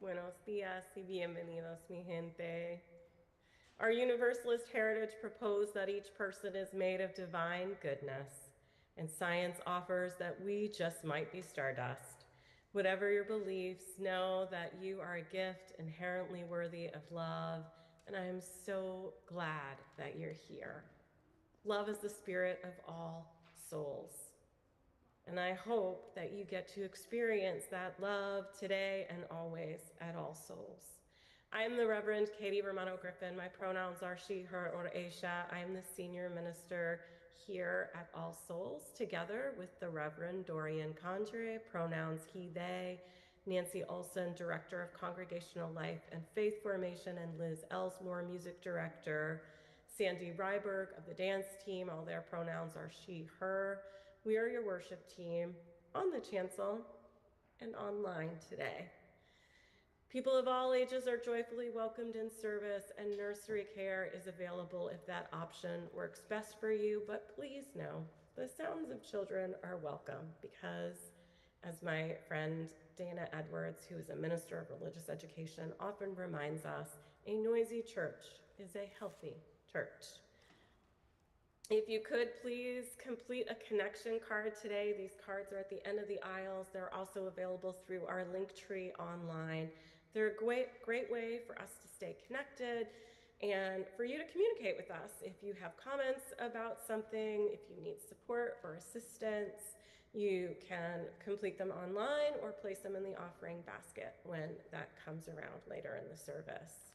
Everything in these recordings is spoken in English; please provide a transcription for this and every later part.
Buenos días y bienvenidos, mi gente. Our Universalist heritage proposed that each person is made of divine goodness, and science offers that we just might be stardust. Whatever your beliefs, know that you are a gift inherently worthy of love, and I am so glad that you're here. Love is the spirit of all souls. And I hope that you get to experience that love today and always at All Souls. I am the Reverend Katie Romano Griffin. My pronouns are she, her, or Aisha. I am the senior minister here at All Souls, together with the Reverend Dorian Condre, pronouns he, they, Nancy Olson, director of Congregational Life and Faith Formation, and Liz Elsmore, music director. Sandy Ryberg of the dance team, all their pronouns are she, her. We are your worship team on the chancel and online today. People of all ages are joyfully welcomed in service, and nursery care is available if that option works best for you. But please know the sounds of children are welcome because, as my friend Dana Edwards, who is a minister of religious education, often reminds us, a noisy church is a healthy church. If you could please complete a connection card today. These cards are at the end of the aisles. They're also available through our Linktree online. They're a great way for us to stay connected and for you to communicate with us. If you have comments about something, if you need support or assistance, you can complete them online or place them in the offering basket when that comes around later in the service.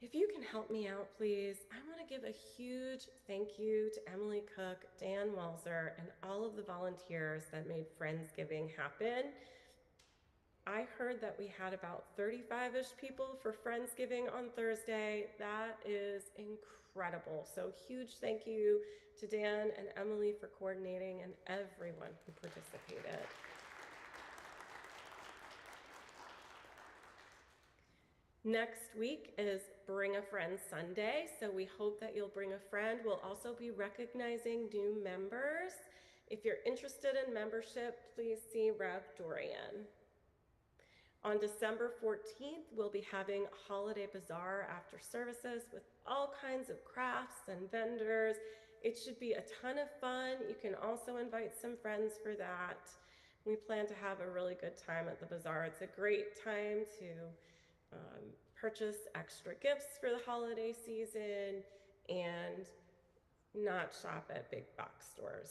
If you can help me out, please, I want to give a huge thank you to Emily Cook, Dan Walzer, and all of the volunteers that made Friendsgiving happen. I heard that we had about 35-ish people for Friendsgiving on Thursday. That is incredible. So huge thank you to Dan and Emily for coordinating and everyone who participated. Next week is Bring a Friend Sunday, so we hope that you'll bring a friend. We'll also be recognizing new members. If you're interested in membership, please see Rev Dorian. On December 14th, we'll be having a holiday bazaar after services with all kinds of crafts and vendors. It should be a ton of fun. You can also invite some friends for that. We plan to have a really good time at the bazaar. It's a great time to purchase extra gifts for the holiday season and not shop at big box stores.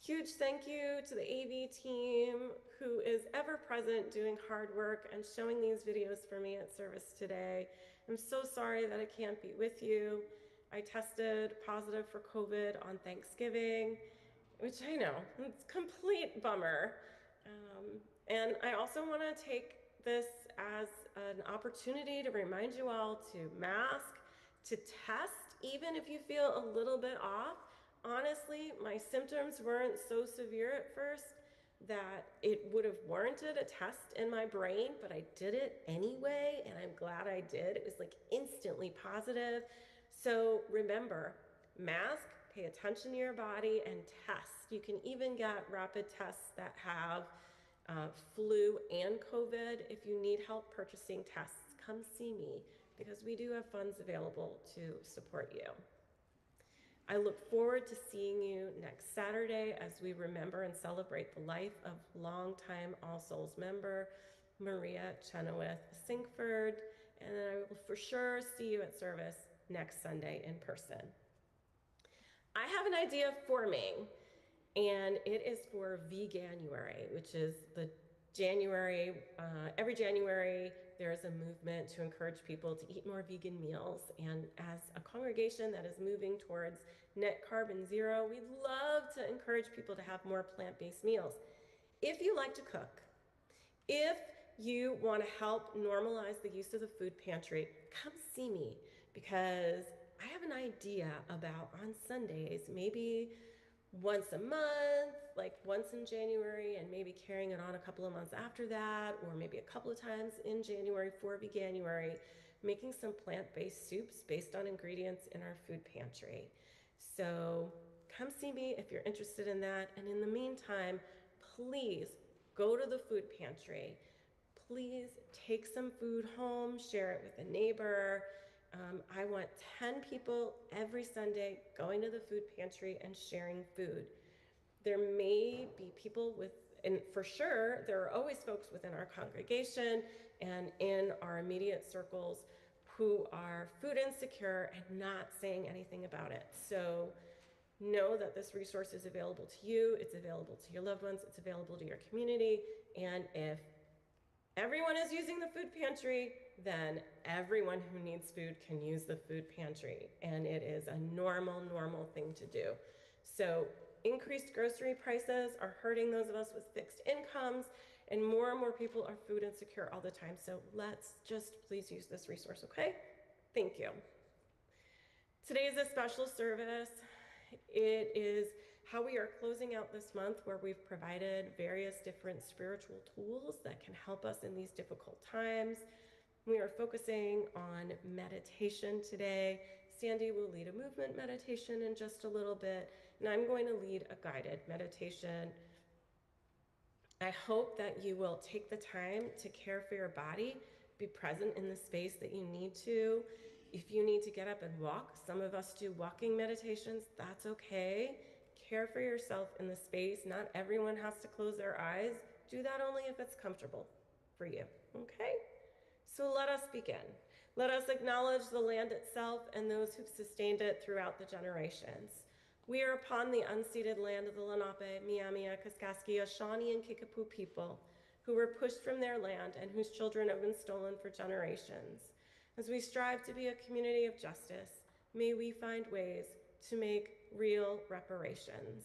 Huge thank you to the AV team who is ever present doing hard work and showing these videos for me at service today. I'm so sorry that I can't be with you. I tested positive for COVID on Thanksgiving, which I know, it's a complete bummer. And I also want to take this as an opportunity to remind you all to mask, to test, even if you feel a little bit off. Honestly, my symptoms weren't so severe at first that it would have warranted a test in my brain, but I did it anyway, and I'm glad I did. It was like instantly positive. So remember, mask, pay attention to your body, and test. You can even get rapid tests that have flu and COVID. If you need help purchasing tests, come see me because we do have funds available to support you. I look forward to seeing you next Saturday as we remember and celebrate the life of longtime All Souls member Maria Chenoweth Sinkford, and I will for sure see you at service next Sunday in person. I have an idea forming, and it is for Veganuary, which is the January, every January, there is a movement to encourage people to eat more vegan meals. And as a congregation that is moving towards net carbon zero, we love to encourage people to have more plant-based meals. If you like to cook, if you want to help normalize the use of the food pantry, come see me because I have an idea about on Sundays, maybe once a month, like once in January, and maybe carrying it on a couple of months after that, or maybe a couple of times in January for Veganuary, making some plant-based soups based on ingredients in our food pantry. So come see me if you're interested in that. And in the meantime, please Go to the food pantry. Please take some food home, share it with a neighbor. I want 10 people every Sunday going to the food pantry and sharing food. There may be people with, and for sure, there are always folks within our congregation and in our immediate circles who are food insecure and not saying anything about it. So know that this resource is available to you, it's available to your loved ones, it's available to your community, and if everyone is using the food pantry, then everyone who needs food can use the food pantry, and it is a normal thing to do. So increased grocery prices are hurting those of us with fixed incomes, and more people are food insecure all the time. So let's just please use this resource, okay? Thank you. Today is a special service. It is how we are closing out this month, where we've provided various different spiritual tools that can help us in these difficult times. We are focusing on meditation today. Sandy will lead a movement meditation in just a little bit, and I'm going to lead a guided meditation. I hope that you will take the time to care for your body, be present in the space that you need to. If you need to get up and walk, some of us do walking meditations, that's okay. Care for yourself in the space. Not everyone has to close their eyes. Do that only if it's comfortable for you, okay? So let us begin. Let us acknowledge the land itself and those who've sustained it throughout the generations. We are upon the unceded land of the Lenape, Miamia, Kaskaskia, Shawnee, and Kickapoo people who were pushed from their land and whose children have been stolen for generations. As we strive to be a community of justice, may we find ways to make real reparations.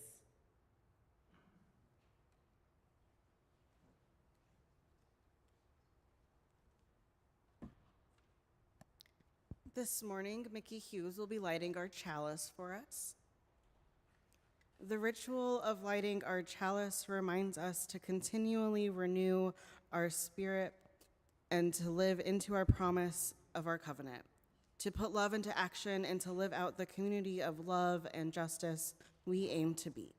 This morning, Mickey Hughes will be lighting our chalice for us. The ritual of lighting our chalice reminds us to continually renew our spirit and to live into our promise of our covenant, to put love into action and to live out the community of love and justice we aim to be.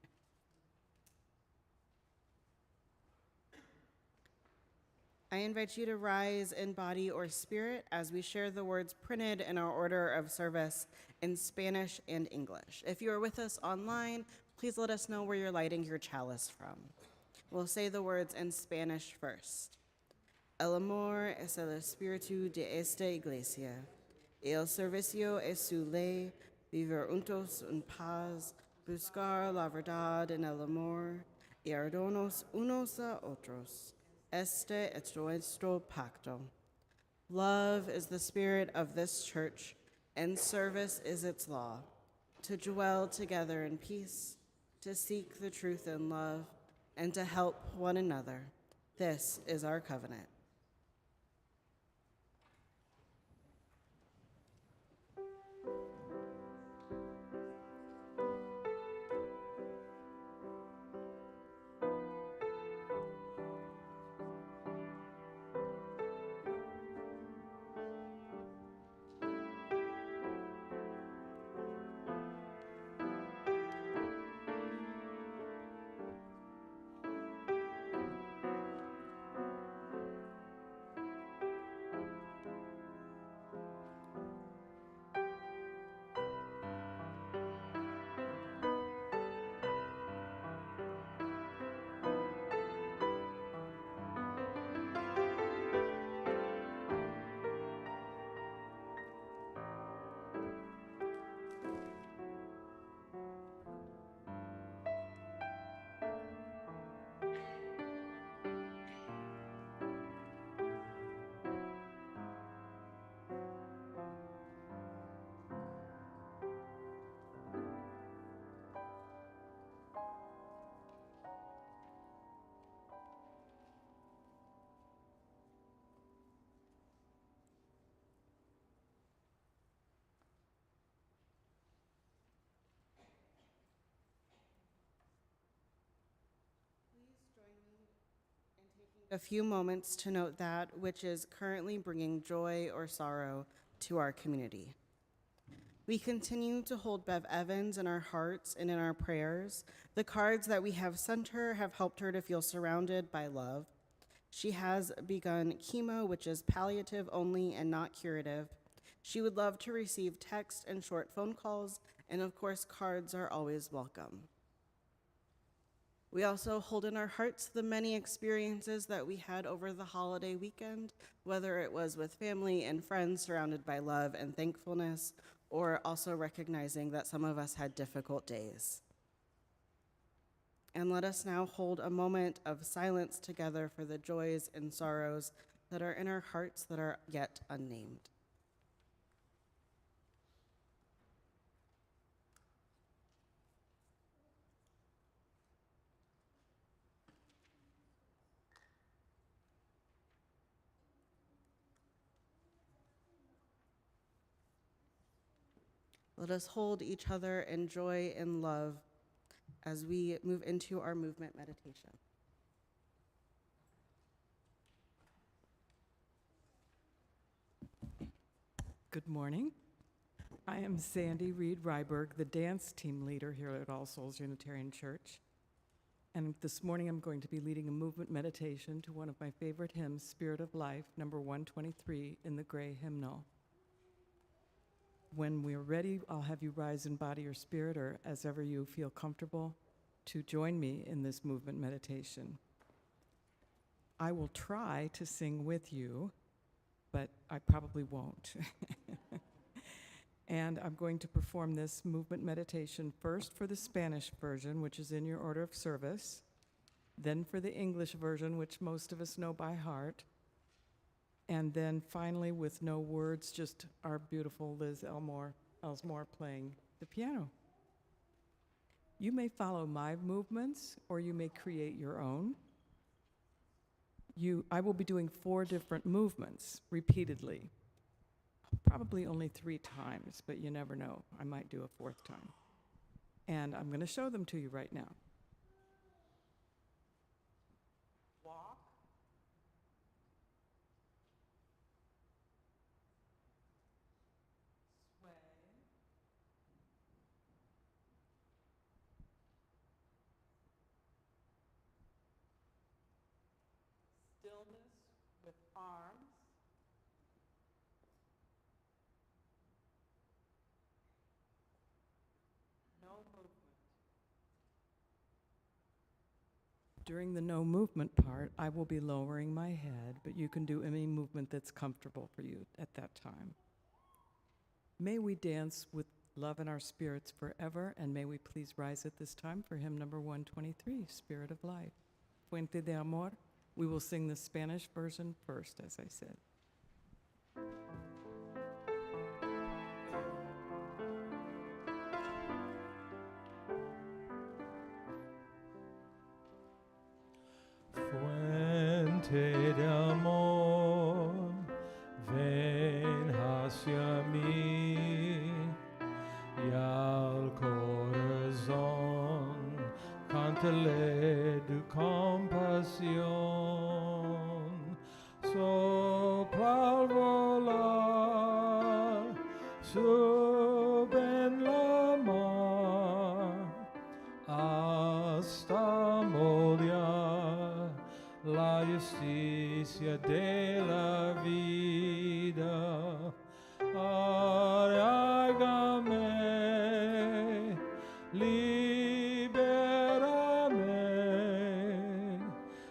I invite you to rise in body or spirit as we share the words printed in our order of service in Spanish and English. If you are with us online, please let us know where you're lighting your chalice from. We'll say the words in Spanish first. El amor es el espíritu de esta iglesia. Y el servicio es su ley, vivir juntos en paz, buscar la verdad en el amor, y ayudarnos unos a otros. Este es nuestro pacto. Love is the spirit of this church, and service is its law, to dwell together in peace, to seek the truth in love, and to help one another. This is our covenant. A few moments to note that which is currently bringing joy or sorrow to our community. We continue to hold Bev Evans in our hearts and in our prayers. The cards that we have sent her have helped her to feel surrounded by love. She has begun chemo, which is palliative only and not curative. She would love to receive text and short phone calls, and of course, cards are always welcome. We also hold in our hearts the many experiences that we had over the holiday weekend, whether it was with family and friends surrounded by love and thankfulness, or also recognizing that some of us had difficult days. And let us now hold a moment of silence together for the joys and sorrows that are in our hearts that are yet unnamed. Let us hold each other in joy and love as we move into our movement meditation. Good morning. I am Sandy Reed Ryberg, the dance team leader here at All Souls Unitarian Church. And this morning I'm going to be leading a movement meditation to one of my favorite hymns, Spirit of Life, number 123 in the gray hymnal. When we're ready, I'll have you rise in body or spirit, or as ever you feel comfortable, to join me in this movement meditation. I will try to sing with you, but I probably won't. And I'm going to perform this movement meditation first for the Spanish version, which is in your order of service, then for the English version, which most of us know by heart, and then finally with no words, just our beautiful Liz Elsmore playing the piano. You may follow my movements, or you may create your own. I will be doing 4 different movements repeatedly. Probably only 3 times, but you never know. I might do a 4th time. And I'm going to show them to you right now. Walk. Sway. Stillness with arms. No movement. During the no movement part, I will be lowering my head, but you can do any movement that's comfortable for you at that time. May we dance with love in our spirits forever, and may we please rise at this time for hymn number 123, Spirit of Life. Fuente de Amor. We will sing the Spanish version first, as I said. Fuente de amor, ven hacia mí y al corazón cántale tu compasión. Sopla al volar, sube en la mar, hasta moldear la justicia de la vida. Arráigame, libérame,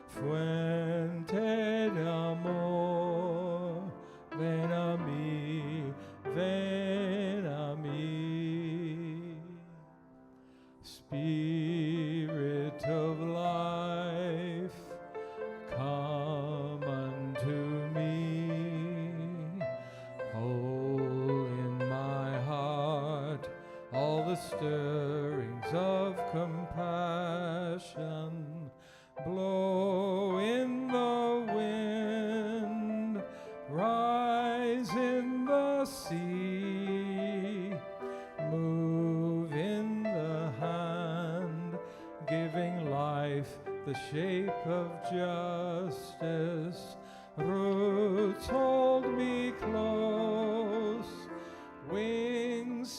fuente de amor, ven a mí, ven a mí. Spirit of life, come unto me. Hold in my heart all the stirrings of compassion. Blow in the wind, rise in the sea, move in the hand, giving life the shape of justice. Roots hold me close, wings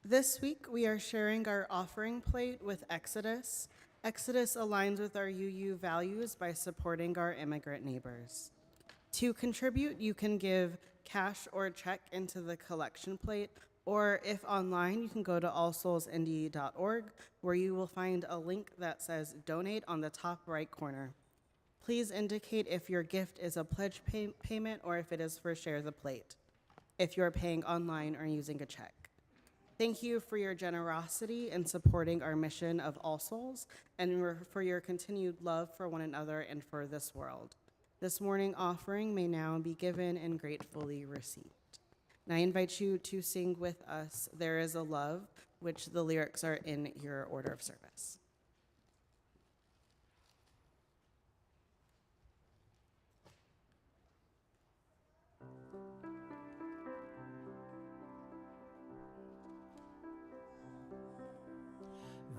This week, we are sharing our offering plate with Exodus. Exodus aligns with our UU values by supporting our immigrant neighbors. To contribute, you can give cash or check into the collection plate, or if online, you can go to allsoulsindy.org, where you will find a link that says donate on the top right corner. Please indicate if your gift is a pledge payment or if it is for Share the Plate, if you are paying online or using a check. Thank you for your generosity in supporting our mission of All Souls and for your continued love for one another and for this world. This morning offering may now be given and gratefully received. And I invite you to sing with us, There Is a Love, which the lyrics are in your order of service.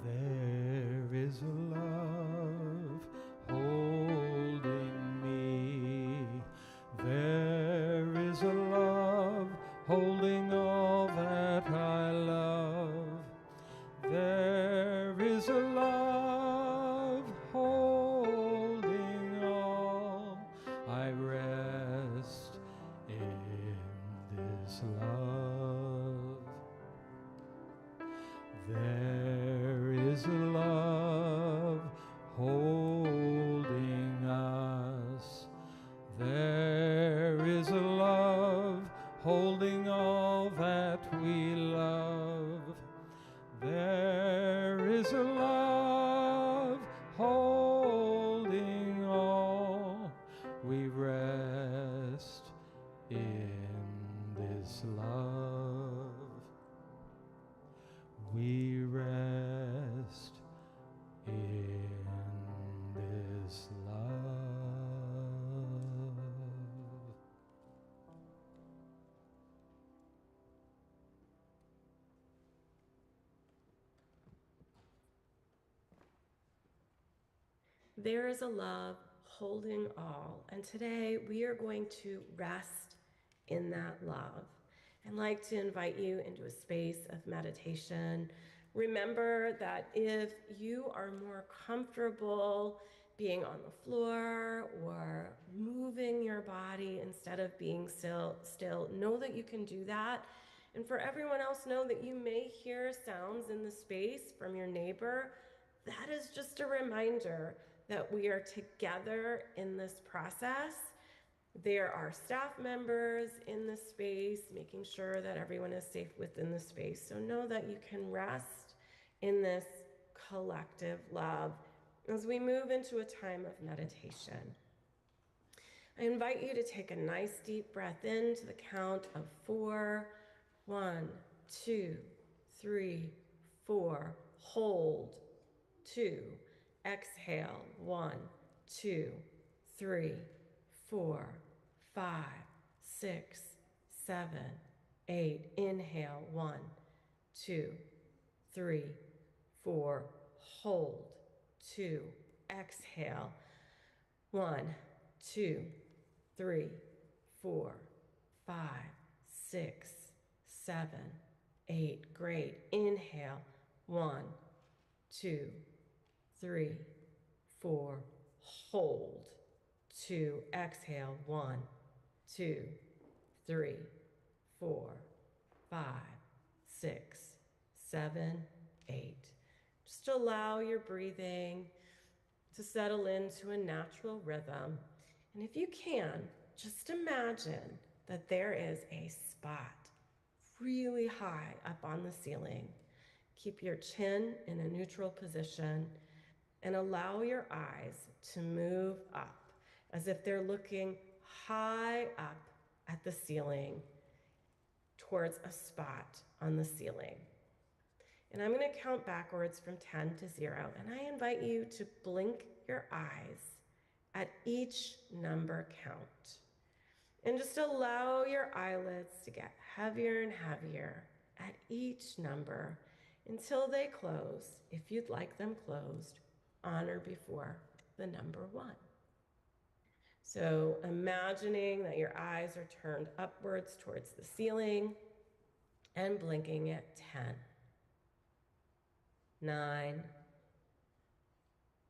There is a love holding me. There is a love holding all that I love. There is a love holding all. I rest in this love. There is a love holding us. There is a love holding all that we love. There is a love holding all. We rest in this love. We rest in this love. There is a love holding all, and today we are going to rest in that love. I'd like to invite you into a space of meditation. Remember that if you are more comfortable being on the floor or moving your body instead of being still, know that you can do that. And for everyone else, know that you may hear sounds in the space from your neighbor. That is just a reminder that we are together in this process. There are staff members in the space, making sure that everyone is safe within the space. So know that you can rest in this collective love as we move into a time of meditation. I invite you to take a nice deep breath in to the count of 4. 1, 2, 3, 4. Hold. 2. Exhale. 1, 2, 3, 4, 5, 6, 7, 8. Inhale. 1, 2, 3, 4. Hold. 2. Exhale. 1, 2, 3, 4, 5, 6, 7, 8. Great. Inhale. 1, 2, 3, 4. Hold. 2. Exhale. 1, 2, 3, 4, 5, 6, 7, 8. Just allow your breathing to settle into a natural rhythm. And if you can, just imagine that there is a spot really high up on the ceiling. Keep your chin in a neutral position and allow your eyes to move up as if they're looking high up at the ceiling towards a spot on the ceiling. And I'm going to count backwards from 10 to 0, and I invite you to blink your eyes at each number count. And just allow your eyelids to get heavier and heavier at each number until they close, if you'd like them closed, on or before the number 1. So imagining that your eyes are turned upwards towards the ceiling and blinking at 10. 9,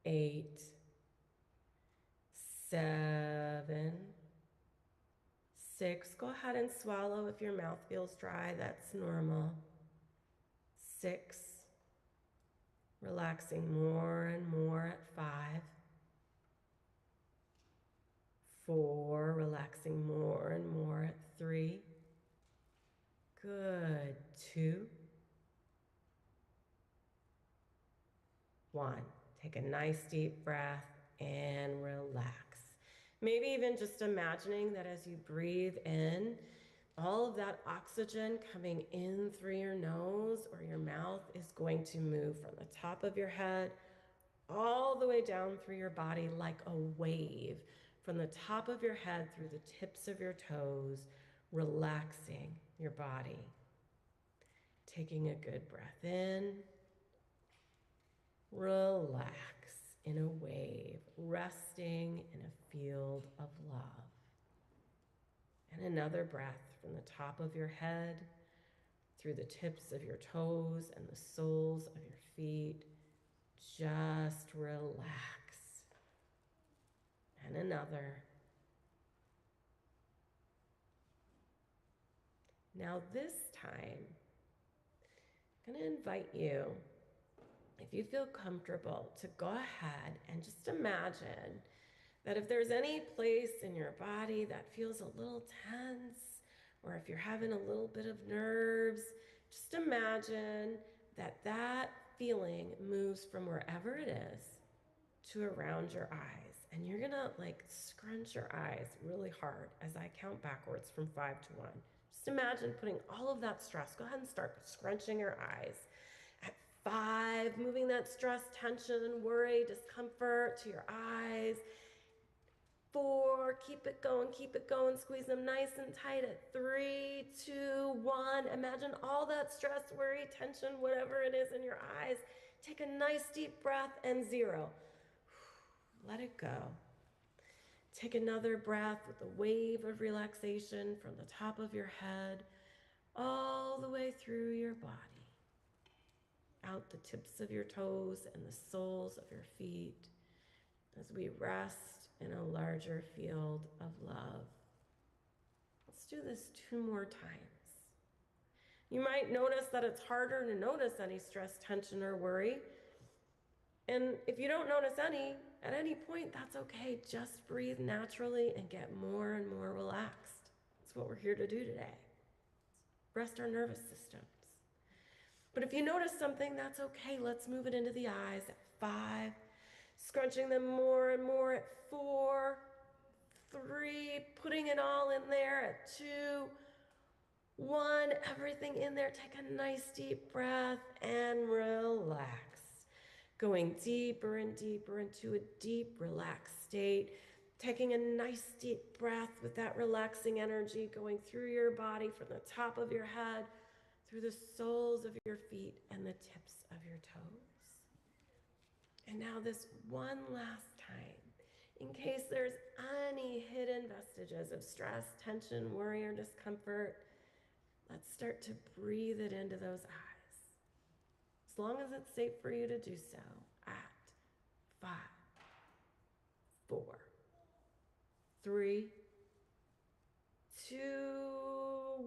8, 7, 6. Go ahead and swallow if your mouth feels dry. That's normal. 6. Relaxing more and more at 5. 4. Relaxing more and more at 3. Good. 2. 1. Take a nice deep breath and relax. Maybe even just imagining that as you breathe in, all of that oxygen coming in through your nose or your mouth is going to move from the top of your head all the way down through your body like a wave, from the top of your head through the tips of your toes, relaxing your body. Taking a good breath in, relax in a wave, resting in a field of love. And another breath from the top of your head, through the tips of your toes and the soles of your feet. Just relax. And another. Now this time, I'm going to invite you, if you feel comfortable, to go ahead and just imagine that if there's any place in your body that feels a little tense, or if you're having a little bit of nerves, just imagine that that feeling moves from wherever it is to around your eyes. And you're gonna like scrunch your eyes really hard as I count backwards from 5 to 1. Just imagine putting all of that stress. Go ahead and start scrunching your eyes. At 5, moving that stress, tension, worry, discomfort to your eyes. 4, keep it going, squeeze them nice and tight at 3, 2, 1. Imagine all that stress, worry, tension, whatever it is in your eyes. Take a nice deep breath and 0. Let it go. Take another breath with a wave of relaxation from the top of your head all the way through your body, out the tips of your toes and the soles of your feet as we rest in a larger field of love. Let's do this 2 more times. You might notice that it's harder to notice any stress, tension, or worry. And if you don't notice any, at any point, that's okay. Just breathe naturally and get more and more relaxed. That's what we're here to do today. Rest our nervous systems. But if you notice something, that's okay. Let's move it into the eyes at 5, scrunching them more and more at 4, 3, putting it all in there at 2, 1, everything in there. Take a nice deep breath and relax. Going deeper and deeper into a deep, relaxed state. Taking a nice deep breath with that relaxing energy going through your body from the top of your head, through the soles of your feet and the tips of your toes. And now this one last time, in case there's any hidden vestiges of stress, tension, worry, or discomfort, let's start to breathe it into those eyes. As long as it's safe for you to do so, at 5, 4, 3, 2,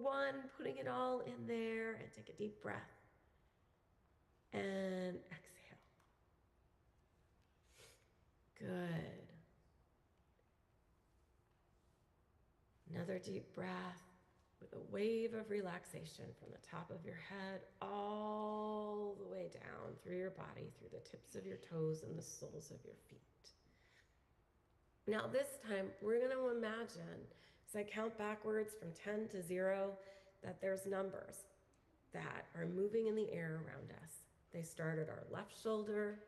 1, putting it all in there, and take a deep breath. And exhale. Good. Another deep breath with a wave of relaxation from the top of your head all the way down through your body, through the tips of your toes and the soles of your feet. Now this time, we're going to imagine, as I count backwards from 10 to 0, that there's numbers that are moving in the air around us. They start at our left shoulder,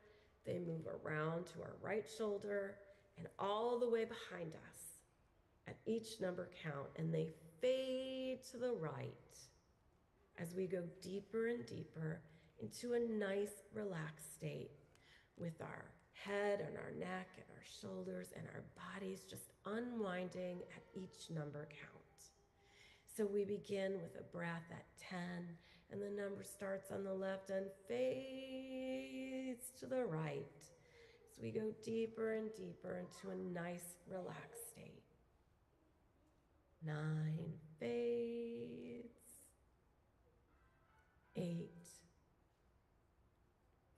they move around to our right shoulder, and all the way behind us at each number count, and they fade to the right as we go deeper and deeper into a nice, relaxed state with our head and our neck and our shoulders and our bodies just unwinding at each number count. So we begin with a breath at 10, And the number starts on the left and fades to the right as we go deeper and deeper into a nice, relaxed state. 9 fades. 8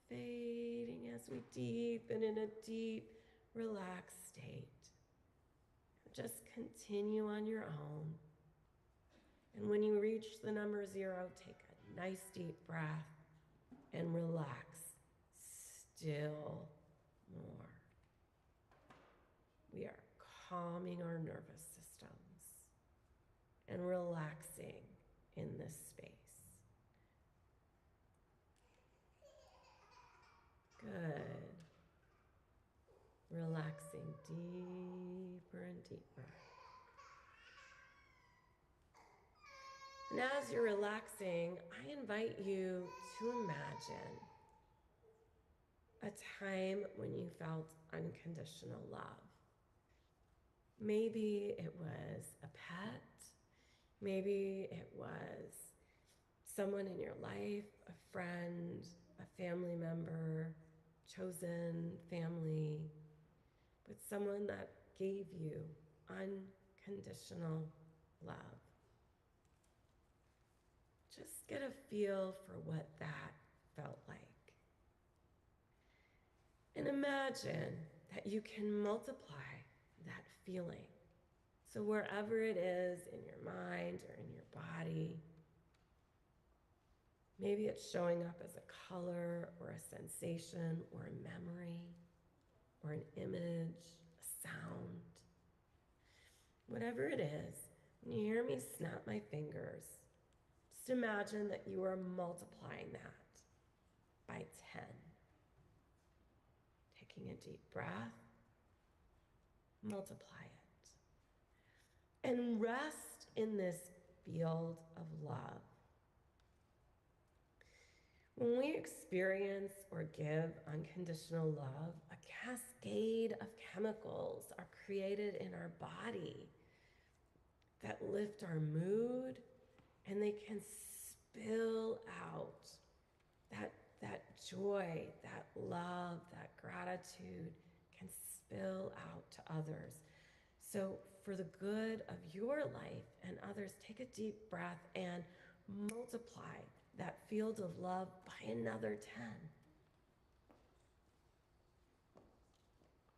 fading as we deepen in a deep, relaxed state. Just continue on your own. And when you reach the number 0, take a nice deep breath and relax still more. We are calming our nervous systems and relaxing in this space. Good. Relaxing deeper and deeper. And as you're relaxing, I invite you to imagine a time when you felt unconditional love. Maybe it was a pet. Maybe it was someone in your life, a friend, a family member, chosen family, but someone that gave you unconditional love. Just get a feel for what that felt like. And imagine that you can multiply that feeling. So wherever it is in your mind or in your body, maybe it's showing up as a color or a sensation or a memory or an image, a sound. Whatever it is, when you hear me snap my fingers, just imagine that you are multiplying that by 10. Taking a deep breath, multiply it. And rest in this field of love. When we experience or give unconditional love, a cascade of chemicals are created in our body that lift our mood, and they can spill out. That joy, that love, that gratitude can spill out to others. So for the good of your life and others, take a deep breath and multiply that field of love by another 10.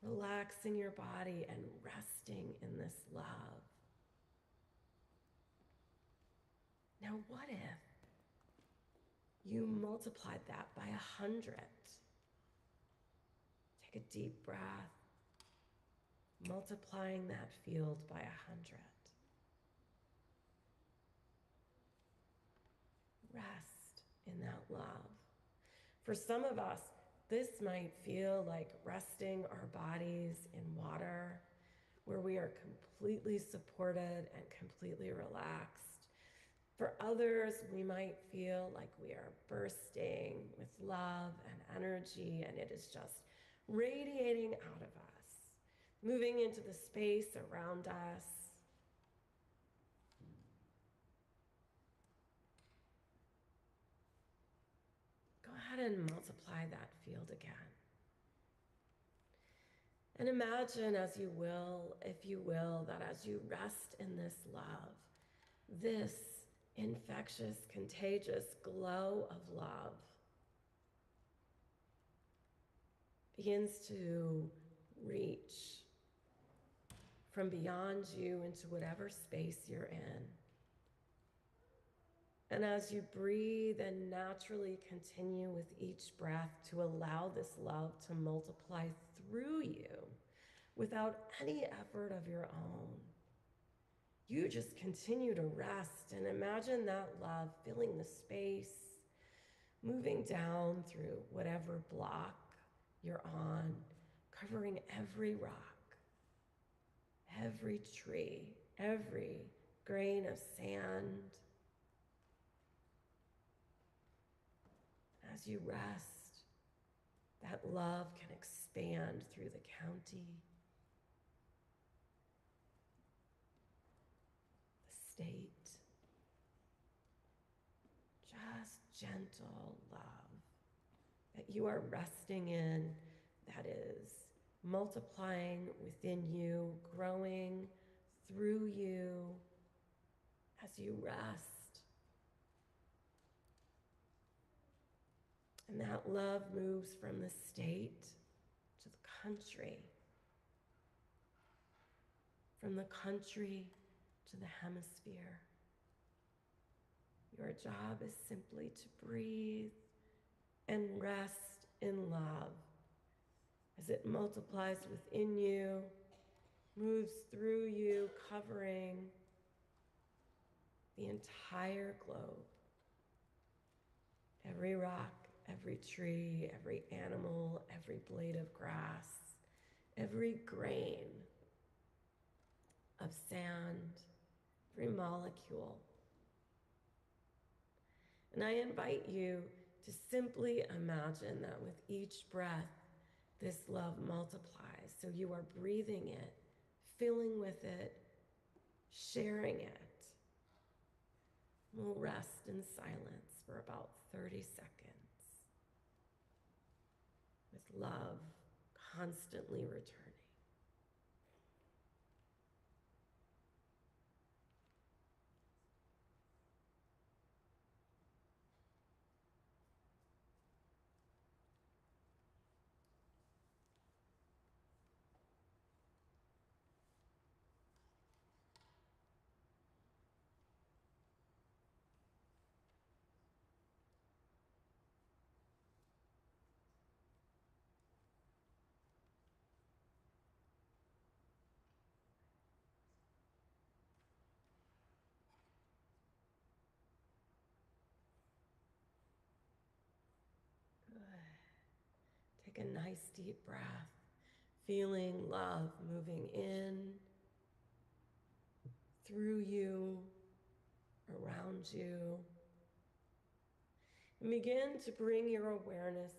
Relaxing your body and resting in this love. Now, what if you multiplied that by 100? Take a deep breath, multiplying that field by 100. Rest in that love. For some of us, this might feel like resting our bodies in water, where we are completely supported and completely relaxed. For others, we might feel like we are bursting with love and energy, and it is just radiating out of us, moving into the space around us. Go ahead and multiply that field again. And imagine, as you will, if you will, that as you rest in this love, this infectious, contagious glow of love begins to reach from beyond you into whatever space you're in. And as you breathe and naturally continue with each breath to allow this love to multiply through you without any effort of your own, you just continue to rest and imagine that love filling the space, moving down through whatever block you're on, covering every rock, every tree, every grain of sand. As you rest, that love can expand through the county, the state, gentle love that you are resting in, that is multiplying within you, growing through you as you rest. And that love moves from the state to the country, from the country to the hemisphere. Your job is simply to breathe and rest in love as it multiplies within you, moves through you, covering the entire globe. Every rock, every tree, every animal, every blade of grass, every grain of sand, every molecule. And I invite you to simply imagine that with each breath, this love multiplies. So you are breathing it, filling with it, sharing it. We'll rest in silence for about 30 seconds with love constantly returning. Good. Take a nice deep breath, feeling love moving in, through you, around you. And begin to bring your awareness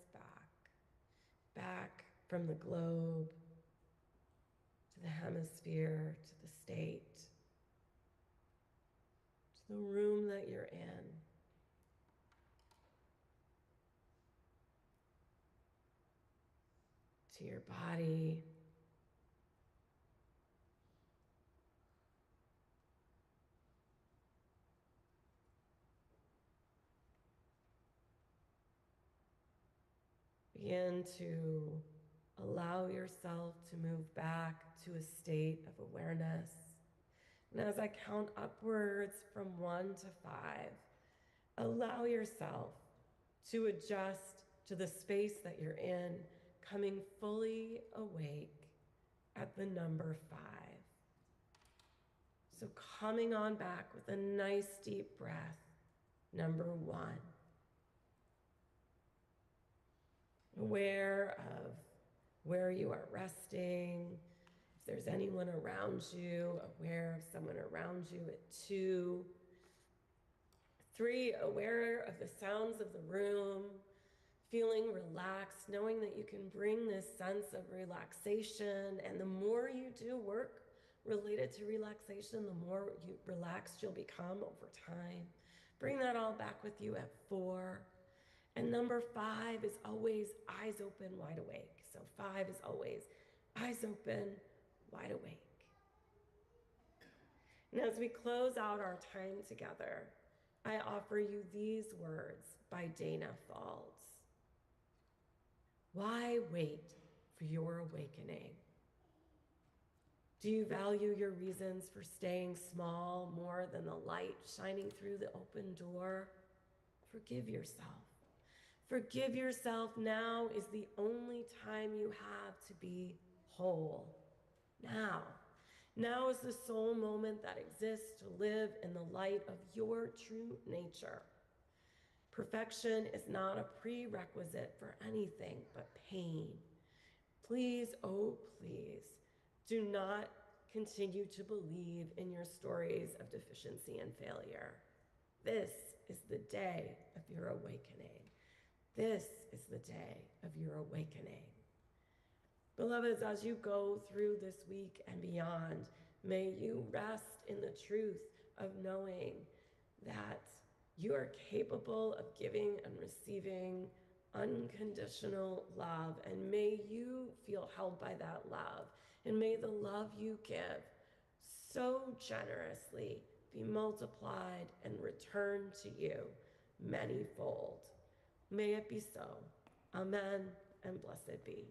back from the globe to the hemisphere, to the state, to the room that you're in. To your body. Begin to allow yourself to move back to a state of awareness. And as I count upwards from 1 to 5, allow yourself to adjust to the space that you're in, coming fully awake at the number 5. So coming on back with a nice deep breath, number 1. Aware of where you are resting, if there's anyone around you, aware of someone around you at 2. 3, aware of the sounds of the room, feeling relaxed, knowing that you can bring this sense of relaxation. And the more you do work related to relaxation, the more relaxed you'll become over time. Bring that all back with you at 4. And number 5 is always eyes open, wide awake. So 5 is always eyes open, wide awake. And as we close out our time together, I offer you these words by Dana Falls. Why wait for your awakening? Do you value your reasons for staying small more than the light shining through the open door? Forgive yourself. Forgive yourself. Now is the only time you have to be whole. Now. Now is the sole moment that exists to live in the light of your true nature. Perfection is not a prerequisite for anything but pain. Please, oh please, do not continue to believe in your stories of deficiency and failure. This is the day of your awakening. This is the day of your awakening. Beloveds, as you go through this week and beyond, may you rest in the truth of knowing that You are capable of giving and receiving unconditional love, and may you feel held by that love, and may the love you give so generously be multiplied and returned to you manyfold. May it be so. Amen and blessed be.